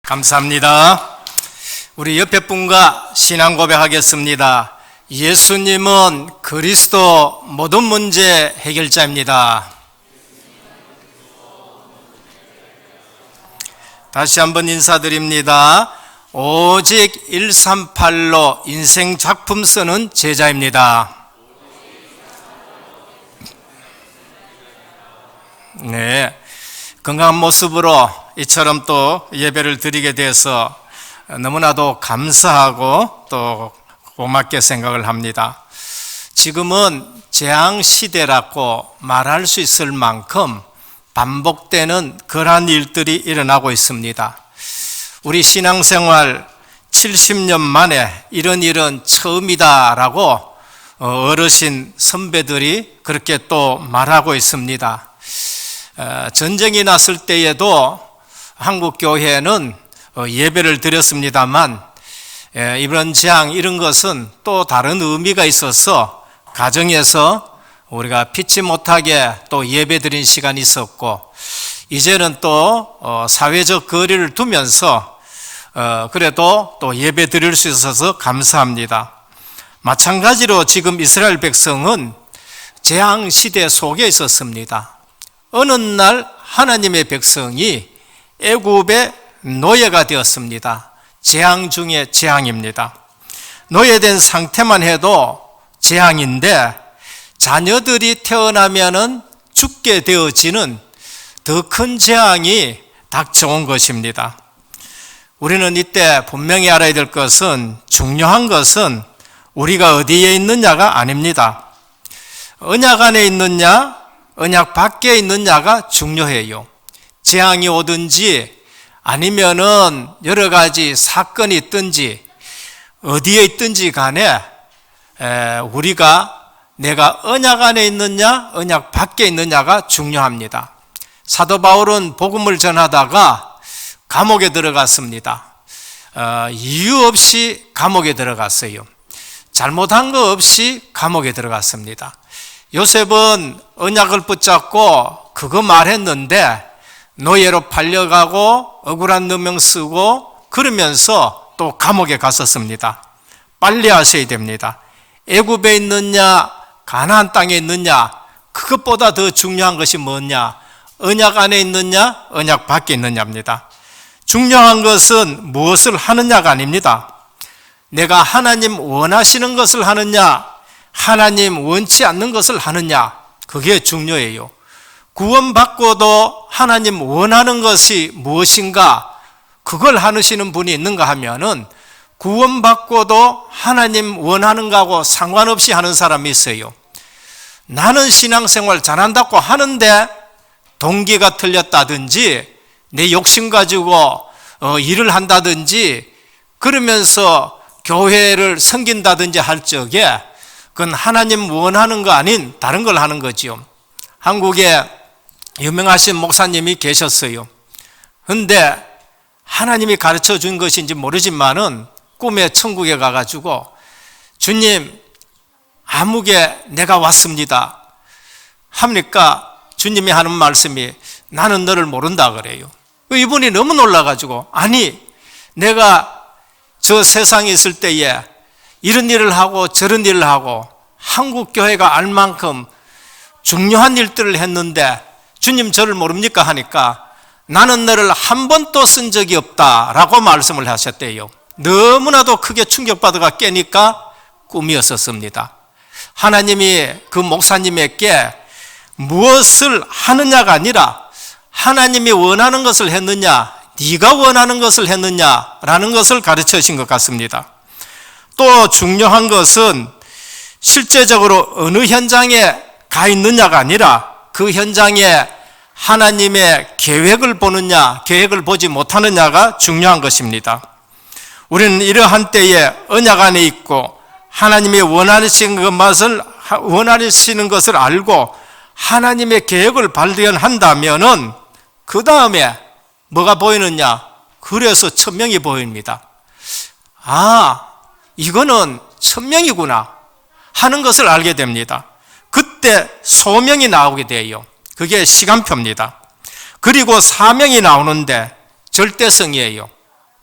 감사합니다. 우리 옆에 분과 신앙 고백하겠습니다. 예수님은 그리스도 모든 문제 해결자입니다. 다시 한번 인사드립니다. 오직 138로 인생 작품 쓰는 제자입니다. 네, 건강한 모습으로 이처럼 또 예배를 드리게 돼서 너무나도 감사하고 또 고맙게 생각을 합니다. 지금은 재앙시대라고 말할 수 있을 만큼 반복되는 그러한 일들이 일어나고 있습니다. 우리 신앙생활 70년 만에 이런 일은 처음이다라고 어르신 선배들이 그렇게 또 말하고 있습니다. 전쟁이 났을 때에도 한국 교회는 예배를 드렸습니다만 이번 재앙 이런 것은 또 다른 의미가 있어서 가정에서 우리가 피치 못하게 또 예배 드린 시간이 있었고, 이제는 또 사회적 거리를 두면서 그래도 또 예배 드릴 수 있어서 감사합니다. 마찬가지로 지금 이스라엘 백성은 재앙 시대 속에 있었습니다. 어느 날 하나님의 백성이 애굽의 노예가 되었습니다. 재앙 중에 재앙입니다. 노예된 상태만 해도 재앙인데 자녀들이 태어나면은 죽게 되어지는 더 큰 재앙이 닥쳐온 것입니다. 우리는 이때 분명히 알아야 될 것은, 중요한 것은 우리가 어디에 있느냐가 아닙니다. 언약 안에 있느냐, 언약 밖에 있느냐가 중요해요. 재앙이 오든지 아니면은 여러 가지 사건이 있든지 어디에 있든지 간에 우리가 내가 언약 안에 있느냐 언약 밖에 있느냐가 중요합니다. 사도 바울은 복음을 전하다가 감옥에 들어갔습니다. 이유 없이 감옥에 들어갔어요. 잘못한 거 없이 감옥에 들어갔습니다. 요셉은 언약을 붙잡고 그거 말했는데 노예로 팔려가고 억울한 누명 쓰고 그러면서 또 감옥에 갔었습니다. 빨리 하셔야 됩니다. 애굽에 있느냐 가나안 땅에 있느냐, 그것보다 더 중요한 것이 뭐냐, 언약 안에 있느냐 언약 밖에 있느냐입니다. 중요한 것은 무엇을 하느냐가 아닙니다. 내가 하나님 원하시는 것을 하느냐, 하나님 원치 않는 것을 하느냐, 그게 중요해요. 구원받고도 하나님 원하는 것이 무엇인가, 그걸 하시는 분이 있는가 하면은 구원받고도 하나님 원하는 거하고 상관없이 하는 사람이 있어요. 나는 신앙생활 잘한다고 하는데 동기가 틀렸다든지 내 욕심 가지고 일을 한다든지 그러면서 교회를 섬긴다든지 할 적에 그건 하나님 원하는 거 아닌 다른 걸 하는 거지요. 한국에 유명하신 목사님이 계셨어요. 그런데 하나님이 가르쳐 준 것인지 모르지만은 꿈에 천국에 가가지고 주님 암흑에 내가 왔습니다 하니까 주님이 하는 말씀이 나는 너를 모른다 그래요. 이분이 너무 놀라가지고, 아니 내가 저 세상에 있을 때에 이런 일을 하고 저런 일을 하고 한국 교회가 알 만큼 중요한 일들을 했는데 주님 저를 모릅니까 하니까 나는 너를 한 번도 쓴 적이 없다라고 말씀을 하셨대요. 너무나도 크게 충격받아가 깨니까 꿈이었었습니다. 하나님이 그 목사님에게 무엇을 하느냐가 아니라 하나님이 원하는 것을 했느냐, 네가 원하는 것을 했느냐라는 것을 가르쳐 주신 것 같습니다. 또 중요한 것은 실제적으로 어느 현장에 가 있느냐가 아니라 그 현장에 하나님의 계획을 보느냐, 계획을 보지 못하느냐가 중요한 것입니다. 우리는 이러한 때에 언약 안에 있고 하나님이 원하시는 것을 알고 하나님의 계획을 발견한다면은 그 다음에 뭐가 보이느냐? 그래서 천명이 보입니다. 아, 이거는 천명이구나 하는 것을 알게 됩니다. 그때 소명이 나오게 돼요. 그게 시간표입니다. 그리고 사명이 나오는데 절대성이에요.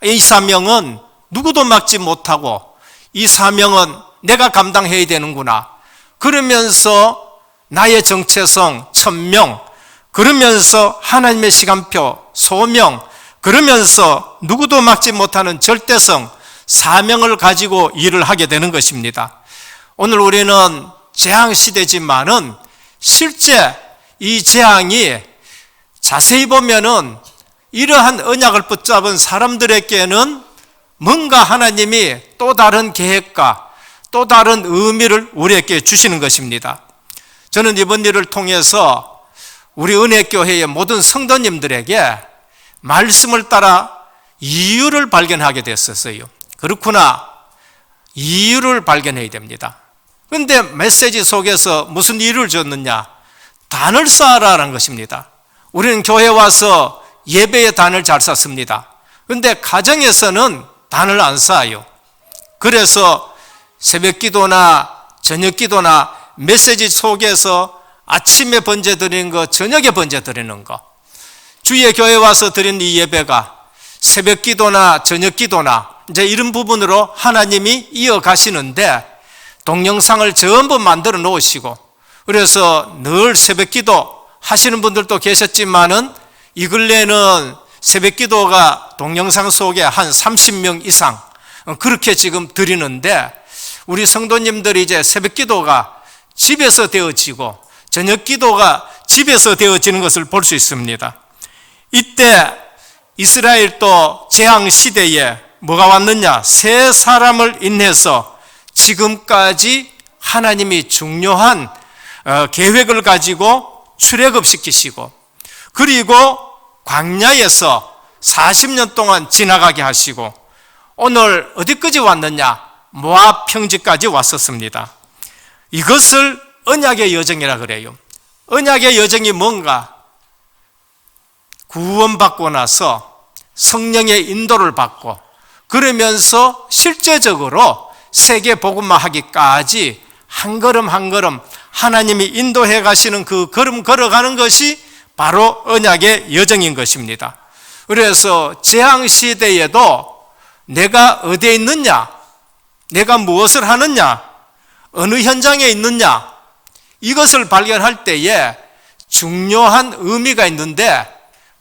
이 사명은 누구도 막지 못하고 이 사명은 내가 감당해야 되는구나. 그러면서 나의 정체성, 천명, 그러면서 하나님의 시간표, 소명, 그러면서 누구도 막지 못하는 절대성, 사명을 가지고 일을 하게 되는 것입니다. 오늘 우리는 재앙시대지만은 실제 이 재앙이 자세히 보면은 이러한 언약을 붙잡은 사람들에게는 뭔가 하나님이 또 다른 계획과 또 다른 의미를 우리에게 주시는 것입니다. 저는 이번 일을 통해서 우리 은혜교회의 모든 성도님들에게 말씀을 따라 이유를 발견하게 됐었어요. 그렇구나. 이유를 발견해야 됩니다. 그런데 메시지 속에서 무슨 이유를 줬느냐? 단을 쌓아라는 것입니다. 우리는 교회에 와서 예배의 단을 잘 쌓습니다. 그런데 가정에서는 단을 안 쌓아요. 그래서 새벽 기도나 저녁 기도나 메시지 속에서 아침에 번제 드리는 거, 저녁에 번제 드리는 거, 주의 교회 와서 드린 이 예배가 새벽 기도나 저녁 기도나 이제 이런 부분으로 하나님이 이어가시는데 동영상을 전부 만들어 놓으시고, 그래서 늘 새벽 기도 하시는 분들도 계셨지만은 이 근래에는 새벽 기도가 동영상 속에 한 30명 이상 그렇게 지금 드리는데, 우리 성도님들이 이제 새벽 기도가 집에서 되어지고 저녁 기도가 집에서 되어지는 것을 볼 수 있습니다. 이때 이스라엘도 재앙 시대에 뭐가 왔느냐? 세 사람을 인해서 지금까지 하나님이 중요한 계획을 가지고 출애굽시키시고, 그리고 광야에서 40년 동안 지나가게 하시고, 오늘 어디까지 왔느냐? 모압 평지까지 왔었습니다. 이것을 언약의 여정이라 그래요. 언약의 여정이 뭔가? 구원받고 나서 성령의 인도를 받고, 그러면서 실제적으로 세계 복음화하기까지 한 걸음 한 걸음 하나님이 인도해 가시는 그 걸음 걸어가는 것이 바로 언약의 여정인 것입니다. 그래서 재앙 시대에도 내가 어디에 있느냐, 내가 무엇을 하느냐, 어느 현장에 있느냐, 이것을 발견할 때에 중요한 의미가 있는데,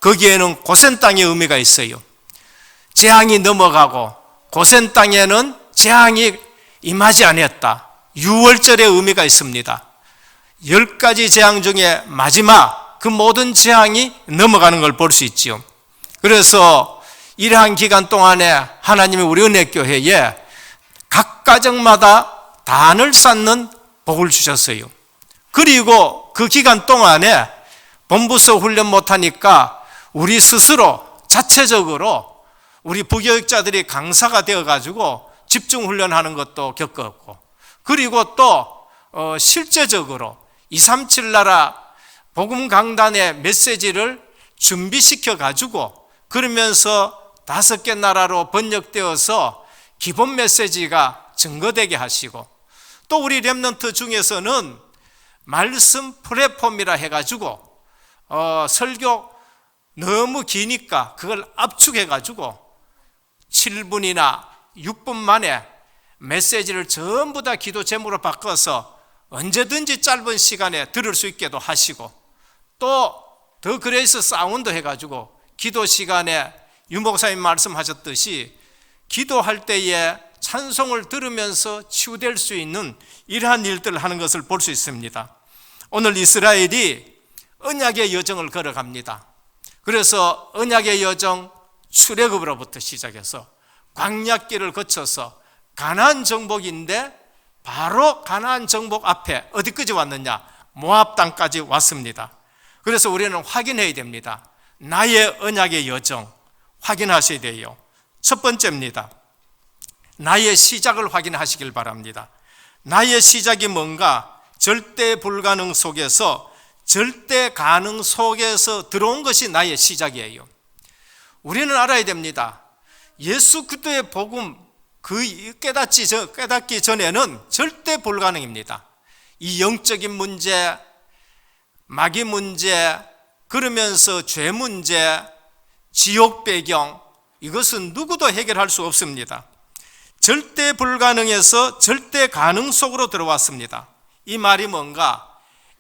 거기에는 고센 땅의 의미가 있어요. 재앙이 넘어가고 고센 땅에는 재앙이 임하지 아니었다. 유월절의 의미가 있습니다. 10가지 재앙 중에 마지막 그 모든 재앙이 넘어가는 걸 볼 수 있지요. 그래서 이러한 기간 동안에 하나님이 우리 은혜교회에 각 가정마다 단을 쌓는 복을 주셨어요. 그리고 그 기간 동안에 본부서 훈련 못하니까 우리 스스로 자체적으로 우리 부교육자들이 강사가 되어가지고 집중훈련하는 것도 겪었고, 그리고 또 실제적으로 237 나라 복음 강단의 메시지를 준비시켜 가지고, 그러면서 5개 나라로 번역되어서 기본 메시지가 증거되게 하시고, 또 우리 렘넌트 중에서는 말씀 플랫폼이라 해가지고 설교 너무 기니까 그걸 압축해가지고 7분이나 6분 만에 메시지를 전부 다 기도 제목으로 바꿔서 언제든지 짧은 시간에 들을 수 있게도 하시고, 또 더 그레이스 사운드 해가지고 기도 시간에 유 목사님 말씀하셨듯이 기도할 때에 찬송을 들으면서 치유될 수 있는 이러한 일들을 하는 것을 볼 수 있습니다. 오늘 이스라엘이 언약의 여정을 걸어갑니다. 그래서 언약의 여정, 출애굽으로부터 시작해서 광야길을 거쳐서 가나안 정복인데, 바로 가나안 정복 앞에 어디까지 왔느냐? 모압 땅까지 왔습니다. 그래서 우리는 확인해야 됩니다. 나의 언약의 여정 확인하셔야 돼요. 첫 번째입니다. 나의 시작을 확인하시길 바랍니다. 나의 시작이 뭔가? 절대 불가능 속에서 절대 가능 속에서 들어온 것이 나의 시작이에요. 우리는 알아야 됩니다. 예수 그리스도의 복음 깨닫기 전에는 절대 불가능입니다. 이 영적인 문제, 마귀 문제, 그러면서 죄 문제, 지옥 배경, 이것은 누구도 해결할 수 없습니다. 절대 불가능에서 절대 가능 속으로 들어왔습니다. 이 말이 뭔가?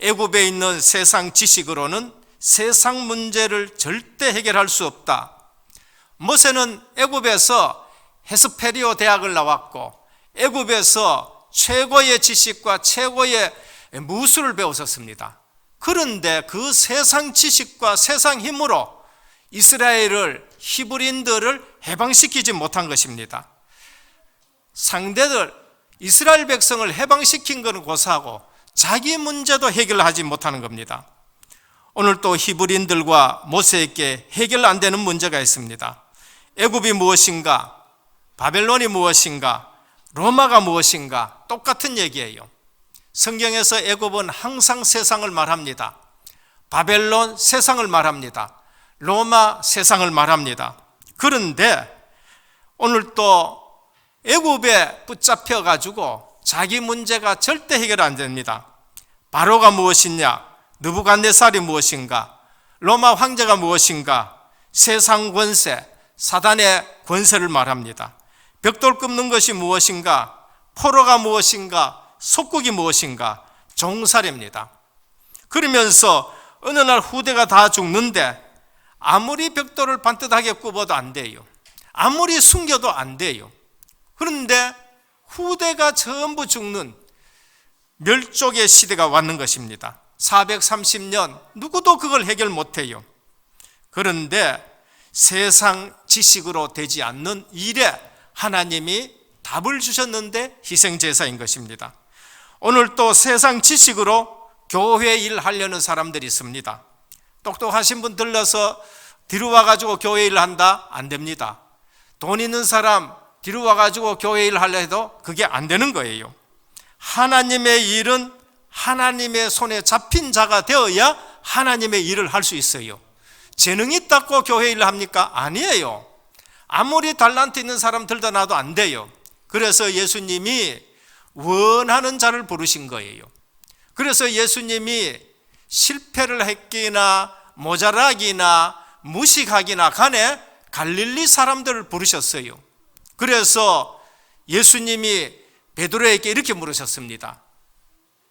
애굽에 있는 세상 지식으로는 세상 문제를 절대 해결할 수 없다. 모세는 애굽에서 헤스페리오 대학을 나왔고 애굽에서 최고의 지식과 최고의 무술을 배웠었습니다. 그런데 그 세상 지식과 세상 힘으로 이스라엘을, 히브리인들을 해방시키지 못한 것입니다. 상대들, 이스라엘 백성을 해방시킨 것은 고사하고 자기 문제도 해결하지 못하는 겁니다. 오늘 또 히브리인들과 모세에게 해결 안 되는 문제가 있습니다. 애굽이 무엇인가? 바벨론이 무엇인가? 로마가 무엇인가? 똑같은 얘기예요. 성경에서 애굽은 항상 세상을 말합니다. 바벨론 세상을 말합니다. 로마 세상을 말합니다. 그런데 오늘 또 애굽에 붙잡혀 가지고 자기 문제가 절대 해결 안 됩니다. 바로가 무엇이냐? 느부갓네살이 무엇인가? 로마 황제가 무엇인가? 세상 권세, 사단의 권세를 말합니다. 벽돌 굽는 것이 무엇인가? 포로가 무엇인가? 속국이 무엇인가? 종살입니다. 그러면서 어느 날 후대가 다 죽는데 아무리 벽돌을 반듯하게 굽어도 안 돼요. 아무리 숨겨도 안 돼요. 그런데 후대가 전부 죽는 멸족의 시대가 왔는 것입니다. 430년 누구도 그걸 해결 못해요. 그런데 세상 지식으로 되지 않는 일에 하나님이 답을 주셨는데 희생제사인 것입니다. 오늘 또 세상 지식으로 교회 일 하려는 사람들이 있습니다. 똑똑하신 분 들러서 뒤로 와가지고 교회 일 한다? 안 됩니다. 돈 있는 사람 뒤로 와가지고 교회 일 하려 해도 그게 안 되는 거예요. 하나님의 일은 하나님의 손에 잡힌 자가 되어야 하나님의 일을 할 수 있어요. 재능이 있다고 교회 일을 합니까? 아니에요. 아무리 달란트 있는 사람 들다 놔도 안 돼요. 그래서 예수님이 원하는 자를 부르신 거예요. 그래서 예수님이 실패를 했기나 모자라기나 무식하기나 간에 갈릴리 사람들을 부르셨어요. 그래서 예수님이 베드로에게 이렇게 물으셨습니다.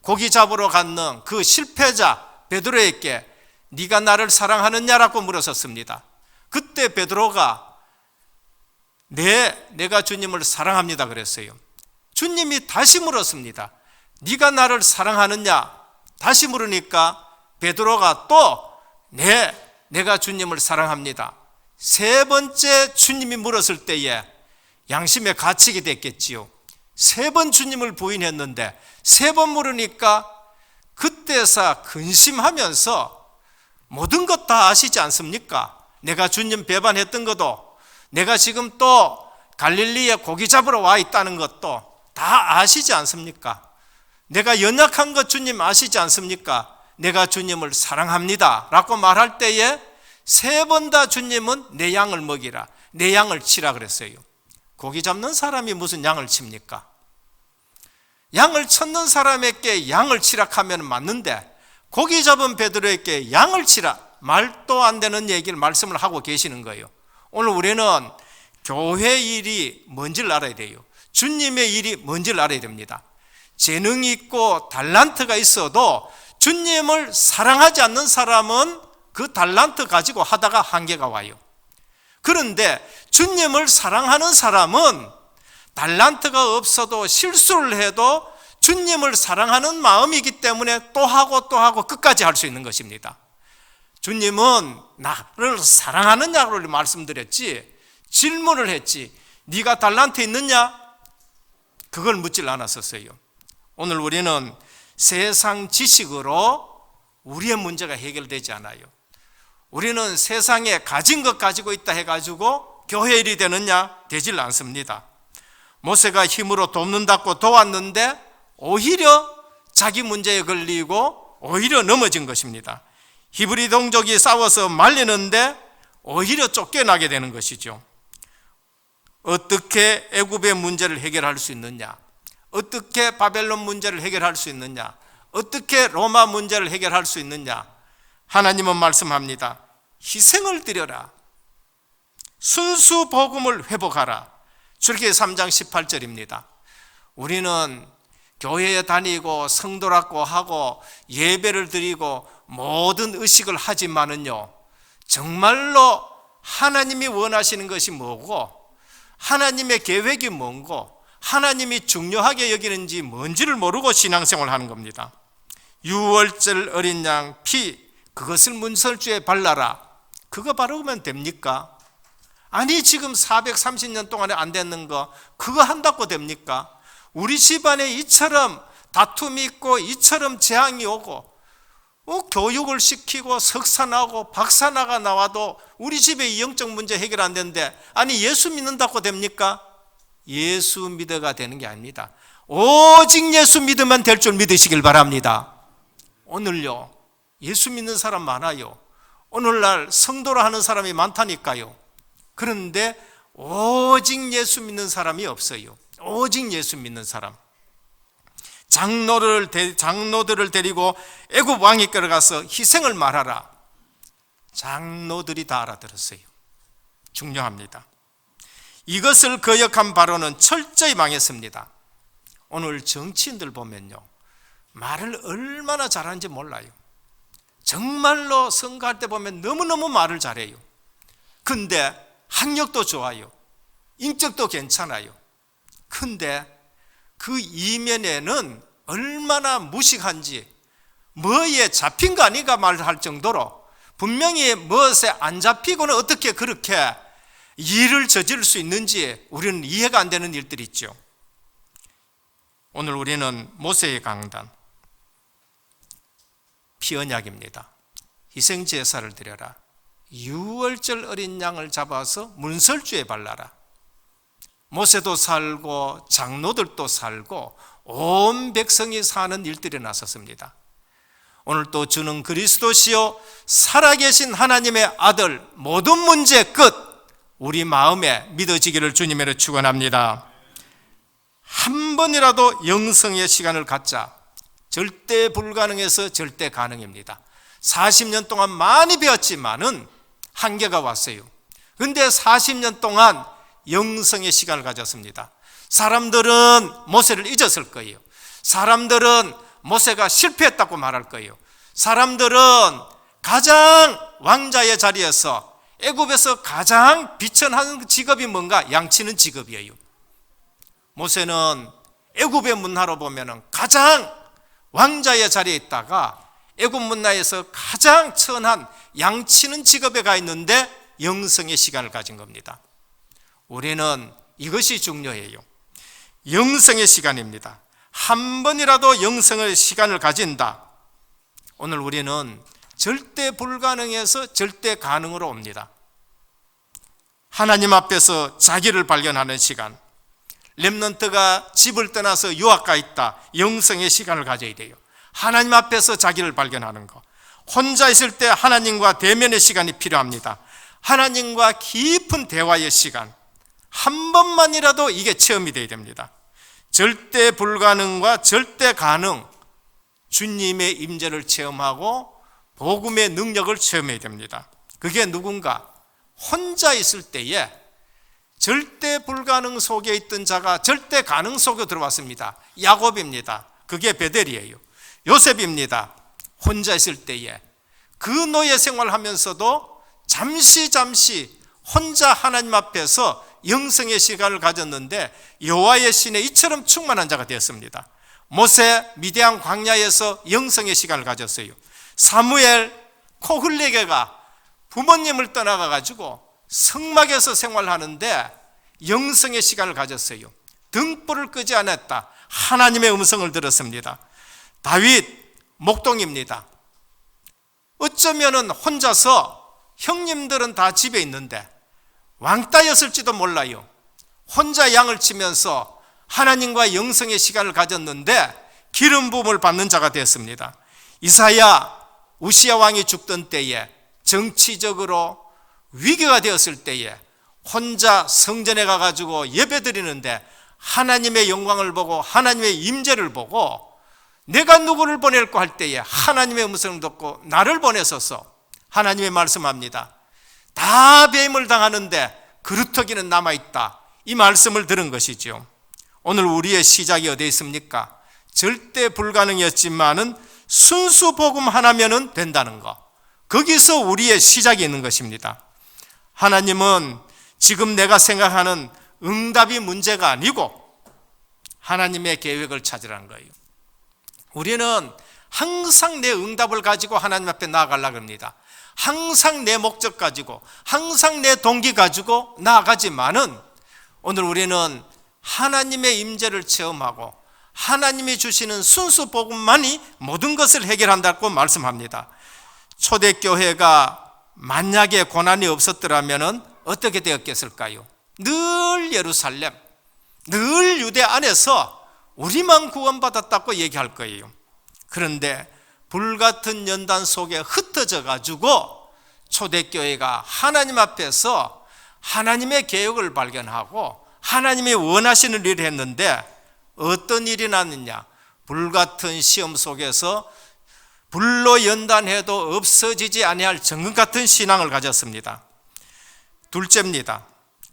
고기 잡으러 갔는 그 실패자 베드로에게 네가 나를 사랑하느냐라고 물으셨습니다. 그때 베드로가 내가 주님을 사랑합니다 그랬어요. 주님이 다시 물었습니다. 네가 나를 사랑하느냐? 다시 물으니까 베드로가 또 내가 주님을 사랑합니다. 세 번째 주님이 물었을 때에 양심에 갇히게 됐겠지요. 세 번 주님을 부인했는데 세 번 물으니까 그때서 근심하면서 모든 것 다 아시지 않습니까? 내가 주님 배반했던 것도, 내가 지금 또 갈릴리에 고기 잡으러 와 있다는 것도 다 아시지 않습니까? 내가 연약한 것 주님 아시지 않습니까? 내가 주님을 사랑합니다 라고 말할 때에 세 번 다 주님은 내 양을 먹이라, 내 양을 치라 그랬어요. 고기 잡는 사람이 무슨 양을 칩니까? 양을 쳤는 사람에게 양을 치라 하면 맞는데 고기 잡은 베드로에게 양을 치라, 말도 안 되는 얘기를 말씀을 하고 계시는 거예요. 오늘 우리는 교회 일이 뭔지를 알아야 돼요. 주님의 일이 뭔지를 알아야 됩니다. 재능이 있고 달란트가 있어도 주님을 사랑하지 않는 사람은 그 달란트 가지고 하다가 한계가 와요. 그런데 주님을 사랑하는 사람은 달란트가 없어도 실수를 해도 주님을 사랑하는 마음이기 때문에 또 하고 또 하고 끝까지 할 수 있는 것입니다. 주님은 나를 사랑하느냐고 말씀드렸지, 질문을 했지 네가 달란트 있느냐? 그걸 묻질 않았었어요. 오늘 우리는 세상 지식으로 우리의 문제가 해결되지 않아요. 우리는 세상에 가진 것 가지고 있다 해가지고 교회 일이 되느냐? 되질 않습니다. 모세가 힘으로 돕는다고 도왔는데 오히려 자기 문제에 걸리고 오히려 넘어진 것입니다. 히브리 동족이 싸워서 말리는데 오히려 쫓겨나게 되는 것이죠. 어떻게 애굽의 문제를 해결할 수 있느냐? 어떻게 바벨론 문제를 해결할 수 있느냐? 어떻게 로마 문제를 해결할 수 있느냐? 하나님은 말씀합니다. 희생을 드려라. 순수 복음을 회복하라. 출애굽기 3장 18절입니다. 우리는 교회에 다니고 성도라고 하고 예배를 드리고 모든 의식을 하지만은요, 정말로 하나님이 원하시는 것이 뭐고 하나님의 계획이 뭔고 하나님이 중요하게 여기는지 뭔지를 모르고 신앙생활을 하는 겁니다. 유월절 어린 양 피 그것을 문설주에 발라라. 그거 바르면 됩니까? 아니 지금 430년 동안에 안 됐는 거 그거 한다고 됩니까? 우리 집안에 이처럼 다툼이 있고 이처럼 재앙이 오고 교육을 시키고 석사 나고 박사 나가 나와도 우리 집의 영적 문제 해결 안 되는데 아니 예수 믿는다고 됩니까? 예수 믿어가 되는 게 아닙니다. 오직 예수 믿으면 될 줄 믿으시길 바랍니다. 오늘요 예수 믿는 사람 많아요. 오늘날 성도라 하는 사람이 많다니까요. 그런데 오직 예수 믿는 사람이 없어요. 오직 예수 믿는 사람. 장로들을 데리고 애굽 왕이 끌어가서 희생을 말하라. 장로들이 다 알아들었어요. 중요합니다. 이것을 거역한 바로는 철저히 망했습니다. 오늘 정치인들 보면요, 말을 얼마나 잘하는지 몰라요. 정말로 선거할 때 보면 너무너무 말을 잘해요. 근데 학력도 좋아요. 인격도 괜찮아요. 근데 그 이면에는 얼마나 무식한지, 뭐에 잡힌 거 아닌가 말할 정도로 분명히 무엇에 안 잡히고는 어떻게 그렇게 일을 저지를 수 있는지 우리는 이해가 안 되는 일들이 있죠. 오늘 우리는 모세의 강단, 피언약입니다. 희생제사를 드려라. 유월절 어린 양을 잡아서 문설주에 발라라. 모세도 살고 장로들도 살고 온 백성이 사는 일들이 나섰습니다. 오늘 또 주는 그리스도시요 살아계신 하나님의 아들, 모든 문제 끝 우리 마음에 믿어지기를 주님으로 축원합니다. 한 번이라도 영성의 시간을 갖자. 절대 불가능해서 절대 가능입니다. 40년 동안 많이 배웠지만은 한계가 왔어요. 그런데 40년 동안 영성의 시간을 가졌습니다. 사람들은 모세를 잊었을 거예요. 사람들은 모세가 실패했다고 말할 거예요. 사람들은 가장 왕자의 자리에서 애굽에서 가장 비천한 직업이 뭔가? 양치는 직업이에요. 모세는 애굽의 문화로 보면 가장 왕자의 자리에 있다가 애굽 문화에서 가장 천한 양치는 직업에 가 있는데 영성의 시간을 가진 겁니다. 우리는 이것이 중요해요. 영성의 시간입니다. 한 번이라도 영성의 시간을 가진다. 오늘 우리는 절대 불가능에서 절대 가능으로 옵니다. 하나님 앞에서 자기를 발견하는 시간. 렘넌트가 집을 떠나서 유학가 있다. 영성의 시간을 가져야 돼요. 하나님 앞에서 자기를 발견하는 것. 혼자 있을 때 하나님과 대면의 시간이 필요합니다. 하나님과 깊은 대화의 시간. 한 번만이라도 이게 체험이 되어야 됩니다. 절대 불가능과 절대 가능, 주님의 임재를 체험하고 복음의 능력을 체험해야 됩니다. 그게 누군가? 혼자 있을 때에 절대 불가능 속에 있던 자가 절대 가능 속에 들어왔습니다. 야곱입니다. 그게 베델이에요. 요셉입니다. 혼자 있을 때에 그 노예 생활하면서도 잠시 혼자 하나님 앞에서 영성의 시간을 가졌는데 여호와의 신에 이처럼 충만한 자가 되었습니다. 모세 미디안 광야에서 영성의 시간을 가졌어요. 사무엘 코 흘리게가 부모님을 떠나가 가지고 성막에서 생활하는데 영성의 시간을 가졌어요. 등불을 끄지 않았다. 하나님의 음성을 들었습니다. 다윗 목동입니다. 어쩌면은 혼자서 형님들은 다 집에 있는데 왕따였을지도 몰라요. 혼자 양을 치면서 하나님과 영성의 시간을 가졌는데 기름 부음을 받는 자가 되었습니다. 이사야 우시야 왕이 죽던 때에 정치적으로 위기가 되었을 때에 혼자 성전에 가가지고 예배드리는데 하나님의 영광을 보고 하나님의 임재를 보고 내가 누구를 보낼까 할 때에 하나님의 음성을 듣고 나를 보내소서. 하나님의 말씀합니다. 다 배임을 당하는데 그루터기는 남아있다, 이 말씀을 들은 것이죠. 오늘 우리의 시작이 어디에 있습니까? 절대 불가능이었지만은 순수 복음 하나면은 된다는 것, 거기서 우리의 시작이 있는 것입니다. 하나님은 지금 내가 생각하는 응답이 문제가 아니고 하나님의 계획을 찾으라는 거예요. 우리는 항상 내 응답을 가지고 하나님 앞에 나아가려고 합니다. 항상 내 목적 가지고, 항상 내 동기 가지고 나아가지만은 오늘 우리는 하나님의 임재를 체험하고 하나님이 주시는 순수 복음만이 모든 것을 해결한다고 말씀합니다. 초대교회가 만약에 고난이 없었더라면 어떻게 되었겠을까요? 늘 예루살렘, 늘 유대 안에서 우리만 구원받았다고 얘기할 거예요. 그런데 불같은 연단 속에 흩어져 가지고 초대교회가 하나님 앞에서 하나님의 계획을 발견하고 하나님이 원하시는 일을 했는데 어떤 일이 났느냐? 불같은 시험 속에서 불로 연단해도 없어지지 아니할 정금 같은 신앙을 가졌습니다. 둘째입니다.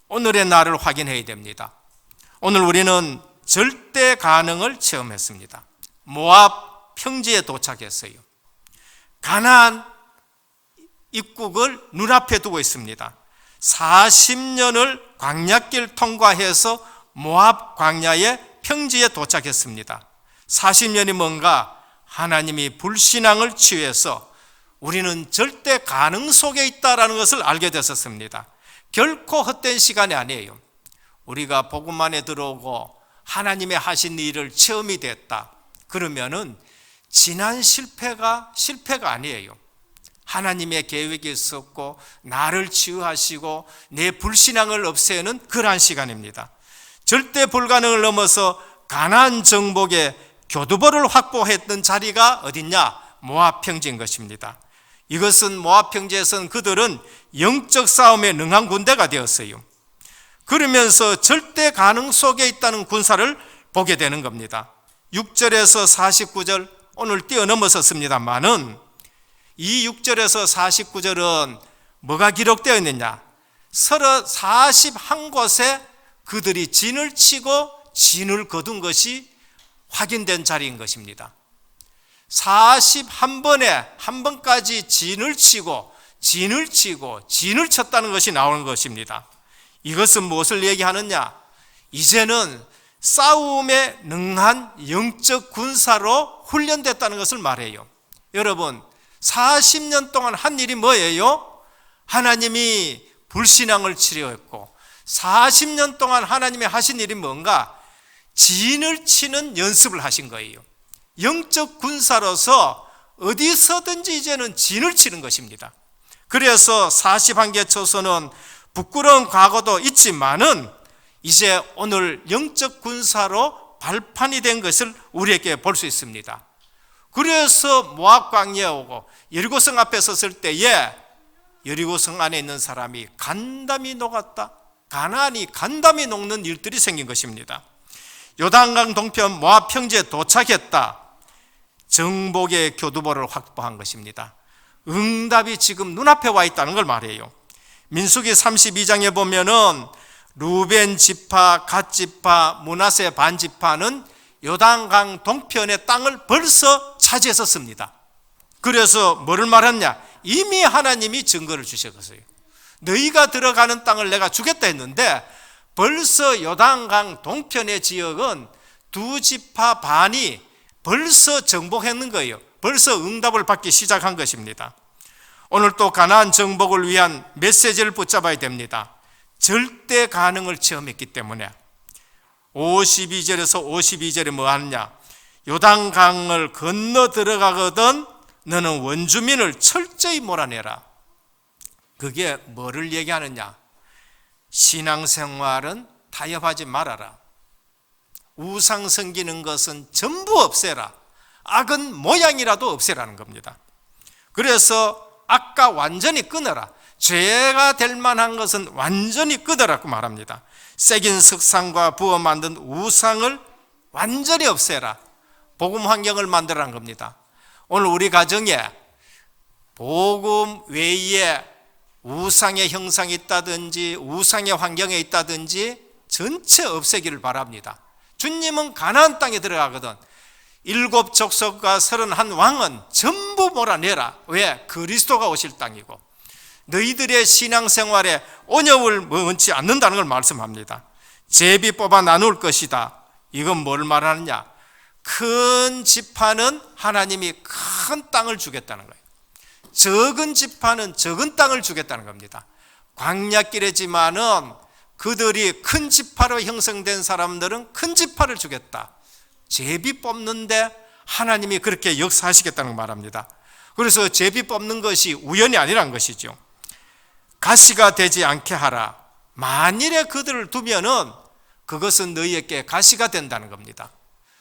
오늘의 나를 확인해야 됩니다. 오늘 우리는 절대 가능을 체험했습니다. 모압 평지에 도착했어요. 가나안 입국을 눈앞에 두고 있습니다. 40년을 광야길 통과해서 모압 광야의 평지에 도착했습니다. 40년이 뭔가? 하나님이 불신앙을 치유해서 우리는 절대 가능 속에 있다는 것을 알게 됐었습니다. 결코 헛된 시간이 아니에요. 우리가 복음 안에 들어오고 하나님의 하신 일을 체험이 됐다 그러면은 지난 실패가 아니에요. 하나님의 계획이 있었고 나를 치유하시고 내 불신앙을 없애는 그러한 시간입니다. 절대 불가능을 넘어서 가나안 정복의 교두보를 확보했던 자리가 어딨냐? 모압 평지인 것입니다. 이것은 모압 평지에서는 그들은 영적 싸움에 능한 군대가 되었어요. 그러면서 절대 가능 속에 있다는 군사를 보게 되는 겁니다. 6절에서 49절 오늘 뛰어넘었습니다만은 이 6절에서 49절은 뭐가 기록되어 있느냐? 41곳에 그들이 진을 치고 진을 거둔 것이 확인된 자리인 것입니다. 41번에 한 번까지 진을 치고 진을 쳤다는 것이 나오는 것입니다. 이것은 무엇을 얘기하느냐? 이제는 싸움에 능한 영적 군사로 훈련됐다는 것을 말해요. 여러분, 40년 동안 한 일이 뭐예요? 하나님이 불신앙을 치료했고 40년 동안 하나님이 하신 일이 뭔가? 진을 치는 연습을 하신 거예요. 영적 군사로서 어디서든지 이제는 진을 치는 것입니다. 그래서 41개 초소는 부끄러운 과거도 있지만은 이제 오늘 영적 군사로 발판이 된 것을 우리에게 볼 수 있습니다. 그래서 모압 광야에 오고 여리고성 앞에 섰을 때에 여리고성 안에 있는 사람이 간담이 녹았다. 가나안이 간담이 녹는 일들이 생긴 것입니다. 요단강 동편 모압 평지에 도착했다. 정복의 교두보를 확보한 것입니다. 응답이 지금 눈앞에 와 있다는 걸 말해요. 민수기 32장에 보면은 루벤 지파, 갓 지파, 므낫세 반 지파는 요단강 동편의 땅을 벌써 차지했었습니다. 그래서 뭐를 말했냐? 이미 하나님이 증거를 주셨어요. 너희가 들어가는 땅을 내가 주겠다 했는데 벌써 요단강 동편의 지역은 두 지파 반이 벌써 정복했는 거예요. 벌써 응답을 받기 시작한 것입니다. 오늘 또 가나안 정복을 위한 메시지를 붙잡아야 됩니다. 절대 가능을 체험했기 때문에 52절에서 52절에 뭐 하느냐? 요단강을 건너 들어가거든 너는 원주민을 철저히 몰아내라. 그게 뭐를 얘기하느냐? 신앙생활은 타협하지 말아라. 우상 섬기는 것은 전부 없애라. 악은 모양이라도 없애라는 겁니다. 그래서 악과 완전히 끊어라. 죄가 될 만한 것은 완전히 끊으라고 말합니다. 새긴 석상과 부어 만든 우상을 완전히 없애라. 복음 환경을 만들라는 겁니다. 오늘 우리 가정에 복음 외에 우상의 형상이 있다든지 우상의 환경에 있다든지 전체 없애기를 바랍니다. 주님은 가나안 땅에 들어가거든 7 족속과 31 왕은 전부 몰아내라. 왜? 그리스도가 오실 땅이고 너희들의 신앙생활에 온역을 원치 않는다는 걸 말씀합니다. 제비 뽑아 나눌 것이다. 이건 뭘 말하느냐? 큰 지파는 하나님이 큰 땅을 주겠다는 거예요. 적은 지파는 적은 땅을 주겠다는 겁니다. 광야길이지만은 그들이 큰 지파로 형성된 사람들은 큰 지파를 주겠다. 제비 뽑는데 하나님이 그렇게 역사하시겠다는 말합니다. 그래서 제비 뽑는 것이 우연이 아니란 것이죠. 가시가 되지 않게 하라. 만일에 그들을 두면은 그것은 너희에게 가시가 된다는 겁니다.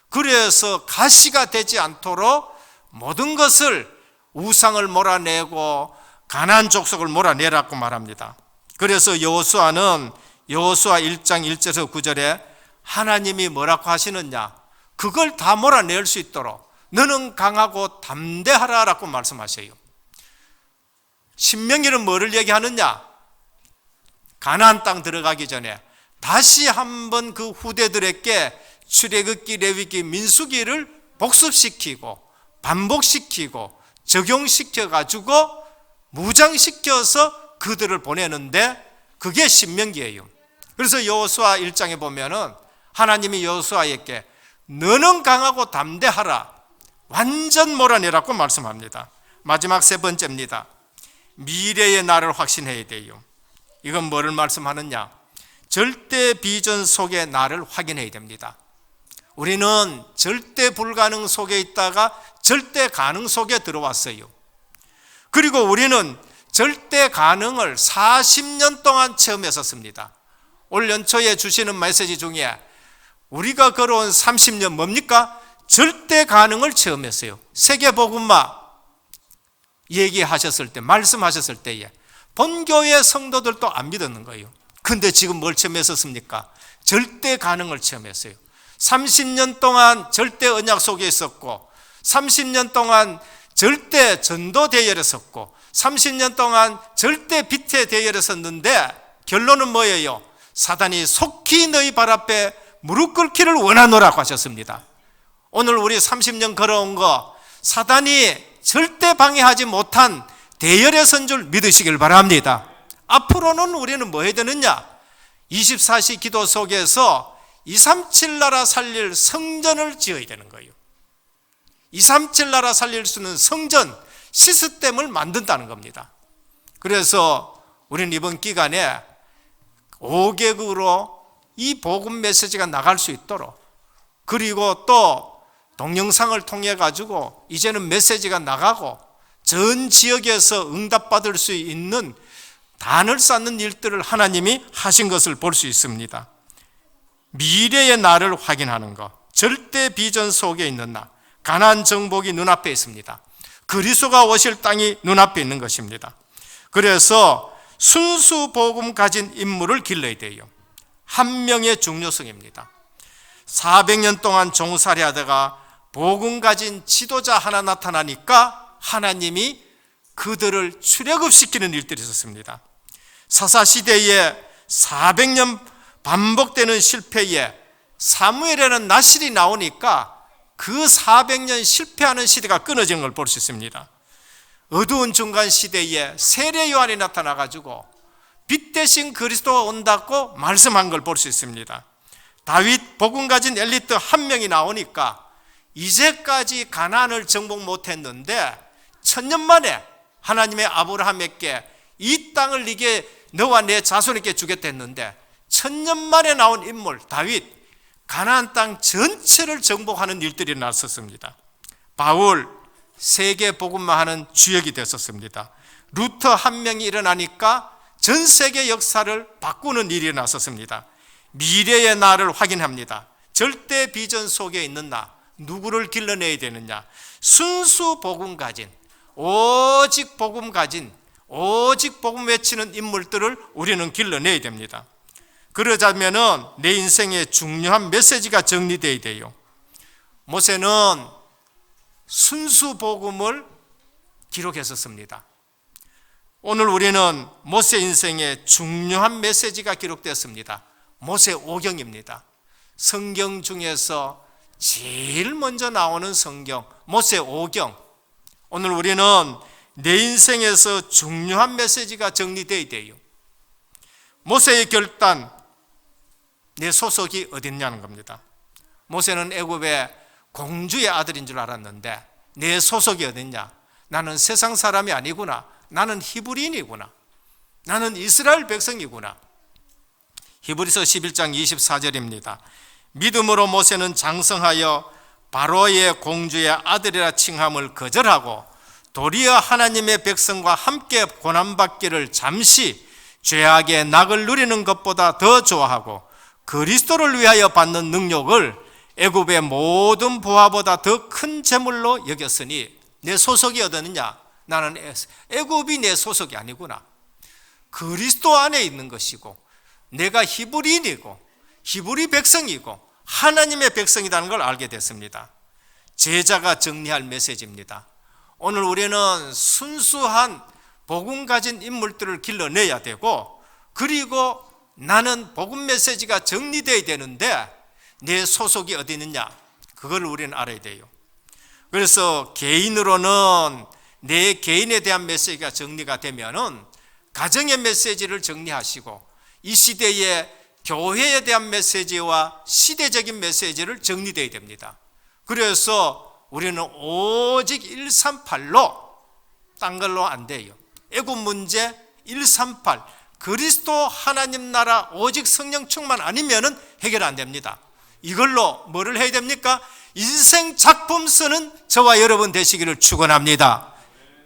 그래서 가시가 되지 않도록 모든 것을 우상을 몰아내고 가나안 족속을 몰아내라고 말합니다. 그래서 여호수아는 여호수아 1장 1절에서 9절에 하나님이 뭐라고 하시느냐? 그걸 다 몰아낼 수 있도록 너는 강하고 담대하라라고 말씀하셔요. 신명기는 뭐를 얘기하느냐? 가나안 땅 들어가기 전에 다시 한번 그 후대들에게 출애굽기, 레위기, 민수기를 복습시키고 반복시키고 적용시켜가지고 무장시켜서 그들을 보내는데 그게 신명기예요. 그래서 여호수아 1장에 보면은 하나님이 여호수아에게 너는 강하고 담대하라. 완전 몰아내라고 말씀합니다. 마지막 3번째입니다. 미래의 날을 확신해야 돼요. 이건 뭐를 말씀하느냐? 절대 비전 속의 나를 확인해야 됩니다. 우리는 절대 불가능 속에 있다가 절대 가능 속에 들어왔어요. 그리고 우리는 절대 가능을 40년 동안 체험했었습니다. 올 연초에 주시는 메시지 중에 우리가 걸어온 30년 뭡니까? 절대 가능을 체험했어요. 세계복음화 얘기하셨을 때, 말씀하셨을 때에 본교회 성도들도 안 믿었는 거예요. 근데 지금 뭘 체험했었습니까? 절대 가능을 체험했어요. 30년 동안 절대 언약 속에 있었고 30년 동안 절대 전도 대열에 섰고 30년 동안 절대 빛의 대열에 섰는데 결론은 뭐예요? 사단이 속히 너희 발 앞에 무릎 꿇기를 원하노라고 하셨습니다. 오늘 우리 30년 걸어온 거 사단이 절대 방해하지 못한 대열에 선 줄 믿으시길 바랍니다. 앞으로는 우리는 뭐 해야 되느냐? 24시 기도 속에서 237 나라 살릴 성전을 지어야 되는 거예요. 237 나라 살릴 수 있는 성전, 시스템을 만든다는 겁니다. 그래서 우리는 이번 기간에 5개국으로 이 복음 메시지가 나갈 수 있도록, 그리고 또 동영상을 통해 가지고 이제는 메시지가 나가고 전 지역에서 응답받을 수 있는 단을 쌓는 일들을 하나님이 하신 것을 볼 수 있습니다. 미래의 나를 확인하는 것, 절대 비전 속에 있는 나, 가나안 정복이 눈앞에 있습니다. 그리스도가 오실 땅이 눈앞에 있는 것입니다. 그래서 순수 복음 가진 인물을 길러야 돼요. 한 명의 중요성입니다. 400년 동안 종살이 하다가 복음 가진 지도자 하나 나타나니까 하나님이 그들을 출애굽시키는 일들이 있었습니다. 사사시대에 400년 반복되는 실패에 사무엘에는 나실이 나오니까 그 400년 실패하는 시대가 끊어지는 걸 볼 수 있습니다. 어두운 중간 시대에 세례 요한이 나타나가지고 빛 대신 그리스도가 온다고 말씀한 걸 볼 수 있습니다. 다윗 복음 가진 엘리트 한 명이 나오니까 이제까지 가나안을 정복 못했는데 1000년 만에 하나님의 아브라함에게 이 땅을 네게 너와 내 자손에게 주겠다 했는데 1000년 만에 나온 인물 다윗, 가나안 땅 전체를 정복하는 일들이 났었습니다. 바울, 세계 복음만 하는 주역이 됐었습니다. 루터 한 명이 일어나니까 전 세계 역사를 바꾸는 일이 났었습니다. 미래의 나를 확인합니다. 절대 비전 속에 있는 나, 누구를 길러내야 되느냐? 순수 복음 가진, 오직 복음 가진, 오직 복음 외치는 인물들을 우리는 길러내야 됩니다. 그러자면은 내 인생의 중요한 메시지가 정리되어야 돼요. 모세는 순수 복음을 기록했었습니다. 오늘 우리는 모세 인생의 중요한 메시지가 기록되었습니다. 모세 오경입니다. 성경 중에서 제일 먼저 나오는 성경, 모세 오경. 오늘 우리는 내 인생에서 중요한 메시지가 정리되어야 돼요. 모세의 결단, 내 소속이 어딨냐는 겁니다. 모세는 애굽의 공주의 아들인 줄 알았는데 내 소속이 어딨냐? 나는 세상 사람이 아니구나. 나는 히브리인이구나. 나는 이스라엘 백성이구나. 히브리서 11장 24절입니다. 믿음으로 모세는 장성하여 바로의 공주의 아들이라 칭함을 거절하고 도리어 하나님의 백성과 함께 고난받기를 잠시 죄악의 낙을 누리는 것보다 더 좋아하고 그리스도를 위하여 받는 능력을 애굽의 모든 부하보다 더 큰 재물로 여겼으니 내 소속이 어디느냐? 나는 애굽이 내 소속이 아니구나. 그리스도 안에 있는 것이고 내가 히브리인이고 히브리 백성이고 하나님의 백성이라는 걸 알게 됐습니다. 제자가 정리할 메시지입니다. 오늘 우리는 순수한 복음 가진 인물들을 길러내야 되고, 그리고 나는 복음 메시지가 정리되어야 되는데 내 소속이 어디 있느냐, 그걸 우리는 알아야 돼요. 그래서 개인으로는 내 개인에 대한 메시지가 정리가 되면은 가정의 메시지를 정리하시고 이 시대의 교회에 대한 메시지와 시대적인 메시지를 정리되어야 됩니다. 그래서 우리는 오직 138로, 딴 걸로 안 돼요. 애굽 문제 138, 그리스도 하나님 나라 오직 성령 충만 아니면은 해결 안 됩니다. 이걸로 뭐를 해야 됩니까? 인생 작품 쓰는 저와 여러분 되시기를 축원합니다.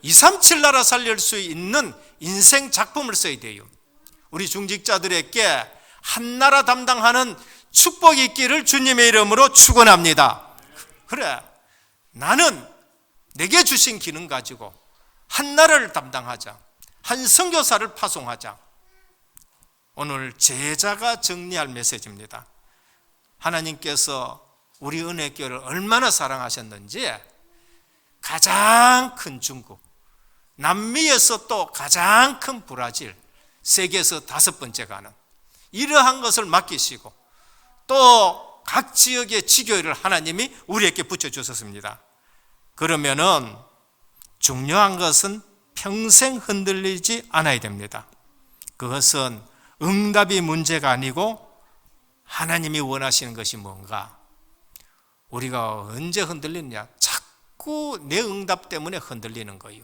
237 나라 살릴 수 있는 인생 작품을 써야 돼요. 우리 중직자들에게 한 나라 담당하는 축복이 있기를 주님의 이름으로 축원합니다. 그래, 나는 내게 주신 기능 가지고 한 나라를 담당하자, 한 선교사를 파송하자. 오늘 제자가 정리할 메시지입니다. 하나님께서 우리 은혜교회를 얼마나 사랑하셨는지, 가장 큰 중국, 남미에서 또 가장 큰 브라질, 세계에서 5번째 가는 이러한 것을 맡기시고 또 각 지역의 지교회를 하나님이 우리에게 붙여주셨습니다. 그러면은 중요한 것은 평생 흔들리지 않아야 됩니다. 그것은 응답이 문제가 아니고 하나님이 원하시는 것이 뭔가. 우리가 언제 흔들리느냐? 자꾸 내 응답 때문에 흔들리는 거예요.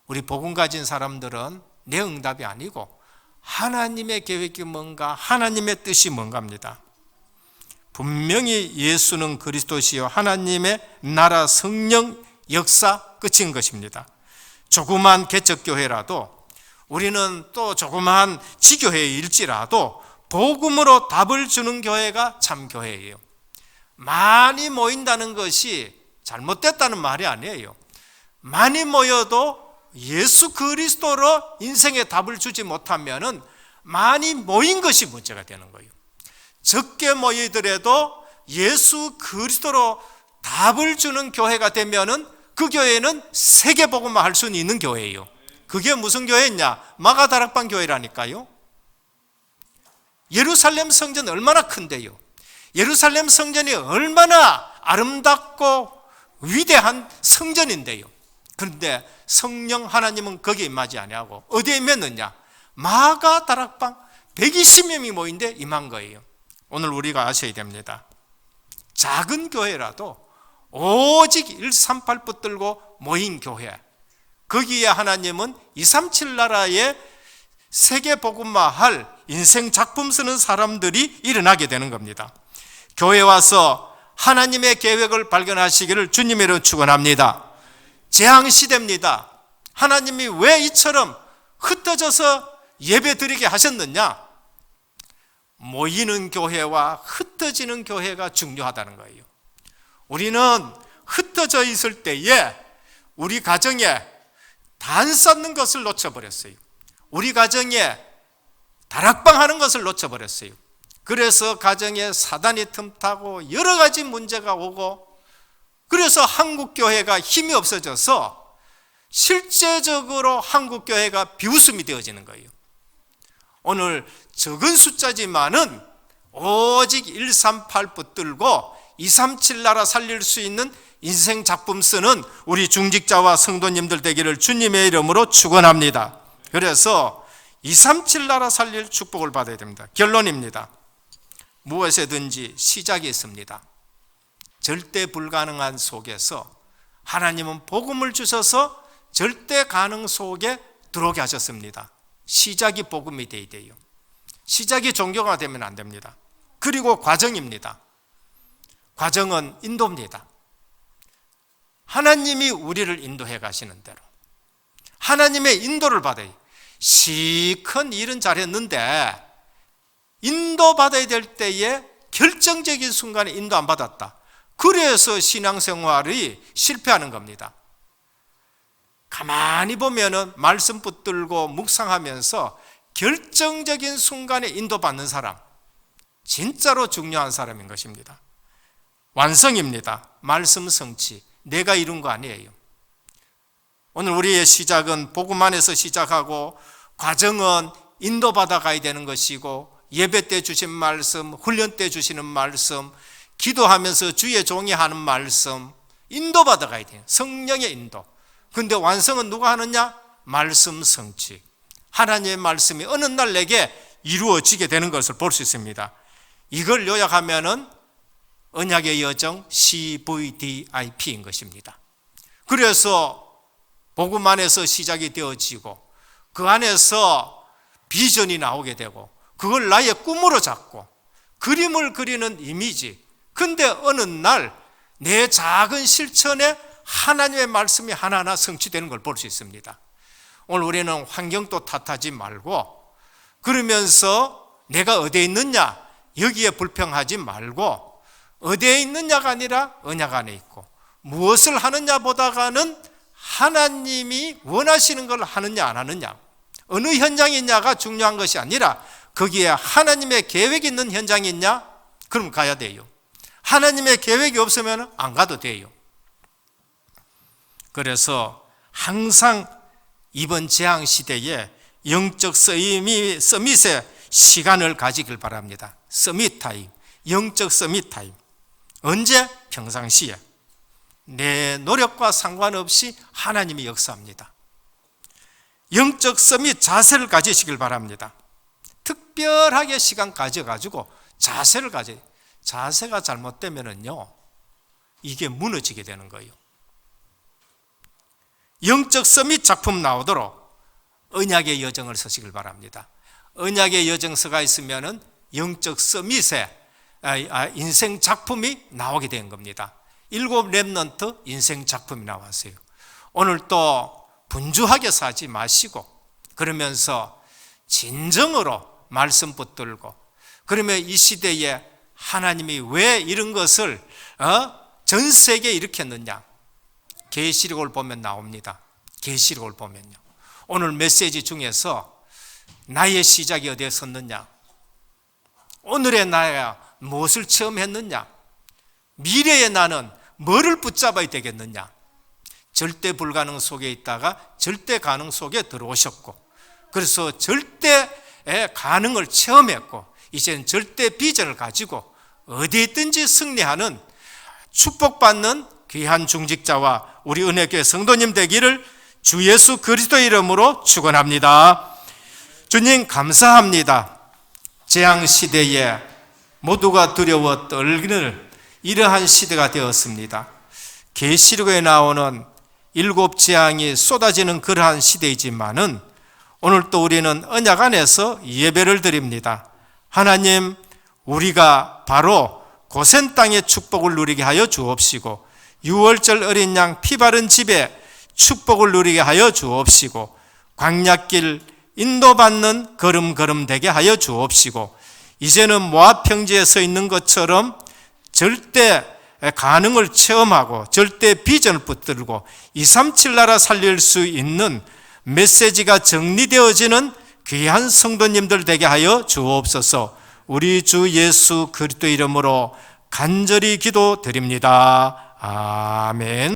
우리 복음 가진 사람들은 내 응답이 아니고 하나님의 계획이 뭔가, 하나님의 뜻이 뭔가입니다. 분명히 예수는 그리스도시요 하나님의 나라 성령 역사 끝인 것입니다. 조그만 개척교회라도, 우리는 또 조그만 지교회일지라도 복음으로 답을 주는 교회가 참 교회예요. 많이 모인다는 것이 잘못됐다는 말이 아니에요. 많이 모여도 예수 그리스도로 인생의 답을 주지 못하면은 많이 모인 것이 문제가 되는 거예요. 적게 모이더라도 예수 그리스도로 답을 주는 교회가 되면은 그 교회는 세계 복음만 할 수는 있는 교회예요. 그게 무슨 교회냐? 마가다락방 교회라니까요. 예루살렘 성전 얼마나 큰데요. 예루살렘 성전이 얼마나 아름답고 위대한 성전인데요. 그런데 성령 하나님은 거기에 임하지 아니하고 어디에 임했느냐? 마가다락방 120명이 모인데 임한 거예요. 오늘 우리가 아셔야 됩니다. 작은 교회라도 오직 138 붙들고 모인 교회, 거기에 하나님은 237 나라의 세계 복음화할 인생 작품 쓰는 사람들이 일어나게 되는 겁니다. 교회 와서 하나님의 계획을 발견하시기를 주님의 이름으로 축원합니다. 재앙시대입니다. 하나님이 왜 이처럼 흩어져서 예배 드리게 하셨느냐? 모이는 교회와 흩어지는 교회가 중요하다는 거예요. 우리는 흩어져 있을 때에 우리 가정에 단 쌓는 것을 놓쳐버렸어요. 우리 가정에 다락방 하는 것을 놓쳐버렸어요. 그래서 가정에 사단이 틈타고 여러 가지 문제가 오고, 그래서 한국 교회가 힘이 없어져서 실제적으로 한국교회가 비웃음이 되어지는 거예요. 오늘 적은 숫자지만은 오직 138 붙들고 237 나라 살릴 수 있는 인생 작품 쓰는 우리 중직자와 성도님들 되기를 주님의 이름으로 축원합니다. 그래서 237 나라 살릴 축복을 받아야 됩니다. 결론입니다. 무엇에든지 시작이 있습니다. 절대 불가능한 속에서 하나님은 복음을 주셔서 절대 가능 속에 들어오게 하셨습니다. 시작이 복음이 되어야 돼요. 시작이 종교가 되면 안 됩니다. 그리고 과정입니다. 과정은 인도입니다. 하나님이 우리를 인도해 가시는 대로 하나님의 인도를 받아요. 시큰 일은 잘했는데 인도받아야 될 때에 결정적인 순간에 인도 안 받았다. 그래서 신앙생활이 실패하는 겁니다. 가만히 보면은 말씀 붙들고 묵상하면서 결정적인 순간에 인도받는 사람, 진짜로 중요한 사람인 것입니다. 완성입니다. 말씀 성취. 내가 이룬 거 아니에요. 오늘 우리의 시작은 복음 안에서 시작하고 과정은 인도받아 가야 되는 것이고, 예배 때 주신 말씀, 훈련 때 주시는 말씀, 기도하면서 주의 종이 하는 말씀, 인도받아 가야 돼요. 성령의 인도. 근데 완성은 누가 하느냐? 말씀 성취. 하나님의 말씀이 어느 날 내게 이루어지게 되는 것을 볼 수 있습니다. 이걸 요약하면은 언약의 여정 CVDIP인 것입니다. 그래서 복음 안에서 시작이 되어지고 그 안에서 비전이 나오게 되고 그걸 나의 꿈으로 잡고 그림을 그리는 이미지. 근데 어느 날 내 작은 실천에 하나님의 말씀이 하나하나 성취되는 걸 볼 수 있습니다. 오늘 우리는 환경도 탓하지 말고 그러면서 내가 어디에 있느냐 여기에 불평하지 말고 어디에 있느냐가 아니라 언약 안에 있고 무엇을 하느냐 보다가는 하나님이 원하시는 걸 하느냐 안 하느냐 어느 현장이 있냐가 중요한 것이 아니라 거기에 하나님의 계획이 있는 현장이 있냐? 그럼 가야 돼요. 하나님의 계획이 없으면 안 가도 돼요. 그래서 항상 이번 재앙 시대에 영적 서밋의 시간을 가지길 바랍니다. 서밋 타임, 영적 서밋 타임. 언제? 평상시에. 내 노력과 상관없이 하나님이 역사합니다. 영적 서밋 자세를 가지시길 바랍니다. 특별하게 시간 가져가지고 자세를 가져요. 자세가 잘못되면요 이게 무너지게 되는 거예요. 영적 서밋 작품 나오도록 언약의 여정을 서시길 바랍니다. 언약의 여정서가 있으면은 영적 서밋의 인생 작품이 나오게 된 겁니다. 7 렘넌트 인생 작품이 나왔어요. 오늘 또 분주하게 사지 마시고 그러면서 진정으로 말씀 붙들고 그러면 이 시대에 하나님이 왜 이런 것을 전 세계에 일으켰느냐 계시록을 보면 나옵니다. 계시록을 보면요 오늘 메시지 중에서 나의 시작이 어디에 섰느냐 오늘의 나야 무엇을 체험했느냐 미래의 나는 뭐를 붙잡아야 되겠느냐 절대 불가능 속에 있다가 절대 가능 속에 들어오셨고 그래서 절대의 가능을 체험했고 이제는 절대 비전을 가지고 어디에 있든지 승리하는 축복받는 귀한 중직자와 우리 은혜교회 성도님 되기를 주 예수 그리스도의 이름으로 축원합니다. 주님 감사합니다. 재앙 시대에 모두가 두려워 떨기는 이러한 시대가 되었습니다. 계시록에 나오는 7 재앙이 쏟아지는 그러한 시대이지만은 오늘 또 우리는 언약 안에서 예배를 드립니다. 하나님 우리가 바로 고센 땅의 축복을 누리게 하여 주옵시고 유월절 어린 양 피 바른 집에 축복을 누리게 하여 주옵시고 광야길 인도받는 걸음걸음 되게 하여 주옵시고 이제는 모압 평지에 서 있는 것처럼 절대 가능을 체험하고 절대 비전을 붙들고 237 나라 살릴 수 있는 메시지가 정리되어지는 귀한 성도님들 되게 하여 주옵소서. 우리 주 예수 그리스도 이름으로 간절히 기도드립니다. 아멘.